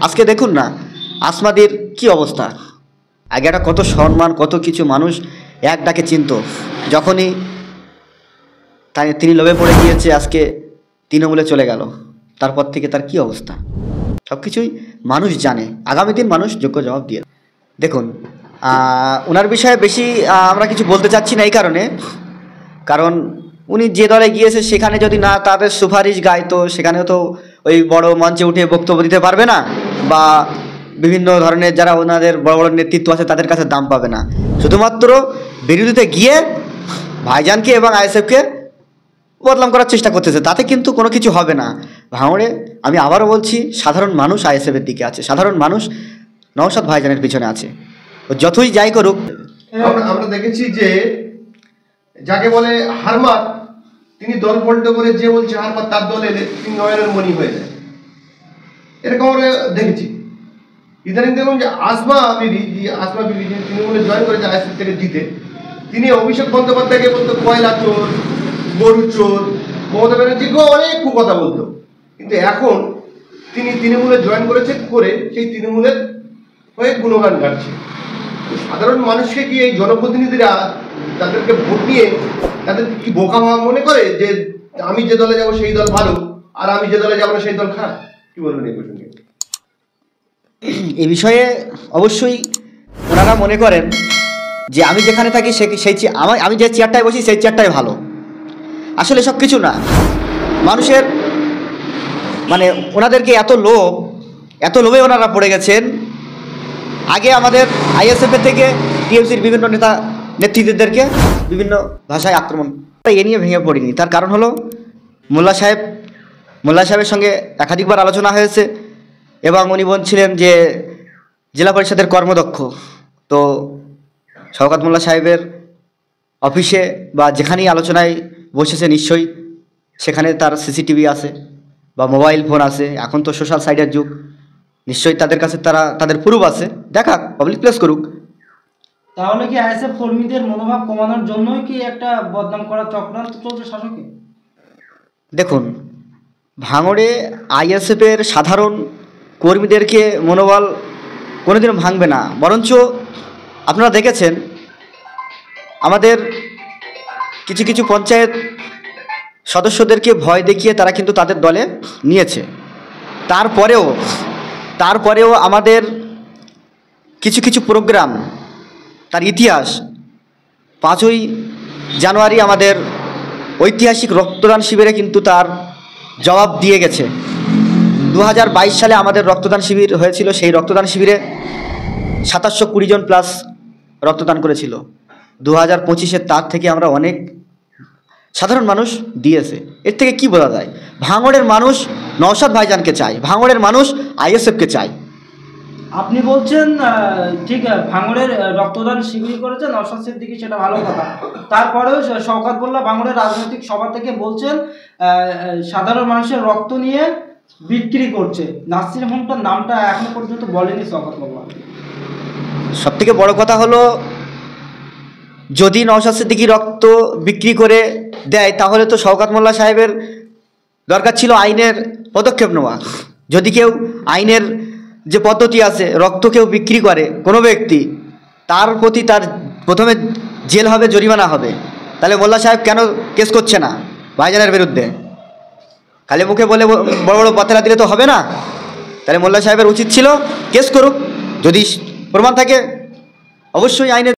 আজকে দেখুন না আসমাদির কি অবস্থা। আগে একটা কত সম্মান কত কিছু মানুষ এক ডাকে চিনত, যখনই তিনি লোভে পড়ে গিয়েছে আজকে তৃণমূলে চলে গেল, তারপর থেকে তার কি অবস্থা সব কিছুই মানুষ জানে। আগামী দিন মানুষ যোগ্য জবাব দিয়ে। দেখুন ওনার বিষয়ে বেশি আমরা কিছু বলতে চাচ্ছি না এই কারণ উনি যে দলে গিয়েছে সেখানে যদি না তাদের সুপারিশ গায় তো সেখানেও তো ওই বড় মঞ্চে উঠে বক্তব্য দিতে পারবে না, বা বিভিন্ন ধরনের যারা ওনাদের বড় বড় নেতৃত্ব আছে তাদের কাছে দাম পাবে না। শুধুমাত্র বিরোধীতে গিয়ে ভাইজানকে এবং আইএসএফকে বদনাম করার চেষ্টা করতেছে, তাতে কিন্তু কোনো কিছু হবে না। ভাঙড়ে আমি আবারও বলছি, সাধারণ মানুষ আইএসএফের দিকে আছে, সাধারণ মানুষ নওশাদ ভাইজানের পিছনে আছে। যতই যাই করুক, আমরা দেখেছি যে যাকে বলে হারমাত, তিনি দল পল্টো করে যে বলছে হারমাত তার দলে এলে তিনি নয়নের মণি হয়ে যায়, এরকম আমরা দেখেছি। ইদানিং দেখুন যে আসমা বিবি যিনি তৃণমূলে জয়েন করেছে আইএসএফ থেকে জিতে, তিনি অভিষেক বন্দ্যোপাধ্যায়কে বলতো কয়লা চোর, গরু চোর, মমতা ব্যানার্জিকেও অনেক কথা বলতো। কিন্তু এখন তিনি তৃণমূলে জয়েন করেছে করে সেই তৃণমূলের হয়ে গুণগান গাচ্ছে। সাধারণ মানুষকে কি এই জনপ্রতিনিধিরা তাদেরকে ভোট নিয়ে তাদের কি বোকা মনে করে যে আমি যে দলে যাব সেই দল ভালো আর আমি যে দলে যাবো না সেই দল খারাপ? কি বলবেন এই প্রসঙ্গে? এই বিষয়ে অবশ্যই ওনারা মনে করেন যে আমি যেখানে থাকি আমি যে চেয়ারটায় বসি সেই চেয়ারটাই ভালো। আসলে সব কিছু না, মানুষের মানে ওনাদেরকে এত লোভে ওনারা পড়ে গেছেন। আগে আমাদের আইএসএফের থেকে টিএমসির বিভিন্ন নেতৃত্বদেরকে বিভিন্ন ভাষায় আক্রমণ, এ নিয়ে ভেঙে পড়িনি। তার কারণ হলো মোল্লা সাহেবের সঙ্গে একাধিকবার আলোচনা হয়েছে এবং উনি বলছিলেন যে জেলা পরিষদের কর্মদক্ষ, তো শওকত মোল্লা সাহেবের অফিসে বা যেখানেই আলোচনায় বসেছে নিশ্চয়ই সেখানে তার সিসিটিভি আছে বা মোবাইল ফোন আছে। এখন তো সোশ্যাল সাইটের যুগ, নিশ্চয়ই তাদের কাছে তাদের প্রুফ আছে, দেখাক, পাবলিক প্লেস করুক। তাহলে কি আইএসএফ কর্মীদের মনোভাব কমানোর জন্যই কি একটা বদনাম করার চক্রান্ত চলছে শাসকে? দেখুন, ভাঙড়ে আইএসএফের সাধারণ কর্মীদেরকে মনোবল কোনোদিনও ভাঙবে না, বরঞ্চ আপনারা দেখেছেন আমাদের কিছু পঞ্চায়েত সদস্যদেরকে ভয় দেখিয়ে তারা কিন্তু তাদের দলে নিয়েছে। তারপরেও আমাদের কিছু প্রোগ্রাম, তার ইতিহাস, 5ই জানুয়ারি আমাদের ঐতিহাসিক রক্তদান শিবিরে কিন্তু তার জবাব দিয়ে গেছে। 2022 সালে আমাদের রক্তদান শিবির হয়েছিল, সেই রক্তদান শিবিরে 2720 জন প্লাস রক্তদান করেছিল। 2025-এ তার থেকে আমরা অনেক সাধারণ মানুষ দিয়েছে। এর থেকে কি বোঝা যায়? ভাঙড়ের মানুষ নওশাদ ভাইজানকে চায়, ভাঙড়ের মানুষ আইএসএফকে চায়। আপনি বলছেন ঠিক ভাঙড়ের রক্তদান শিবির করেছে নওশাদ সিদ্দিকী, সেটা ভালো কথা। তারপরেও শওকত মোল্লা ভাঙড়ের রাজনৈতিক সভা থেকে বলছেন সাধারণ মানুষের রক্ত নিয়ে বিক্রি করছে। নাসির হোমটার নামটা এখনো পর্যন্ত বলেনি শওকত মোল্লা। সব থেকে বড় কথা হলো, যদি নওশাদ সিদ্দিকী রক্ত বিক্রি করে দেয় তাহলে তো শওকত মোল্লা সাহেবের দরকার ছিল আইনের পদক্ষেপ নেওয়া। যদি কেউ আইনের যে পদ্ধতি আছে, রক্ত কেউ বিক্রি করে কোনো ব্যক্তি, তার প্রতি তার প্রথমে জেল হবে, জরিমানা হবে। তাহলে মোল্লা সাহেব কেন কেস করছে না ভাইজানের বিরুদ্ধে? খালি মুখে বলে বড় বড় পাতেরা দিলে তো হবে না। তাহলে মোল্লা সাহেবের উচিত ছিল কেস করুক, যদি প্রমাণ থাকে অবশ্যই আইনের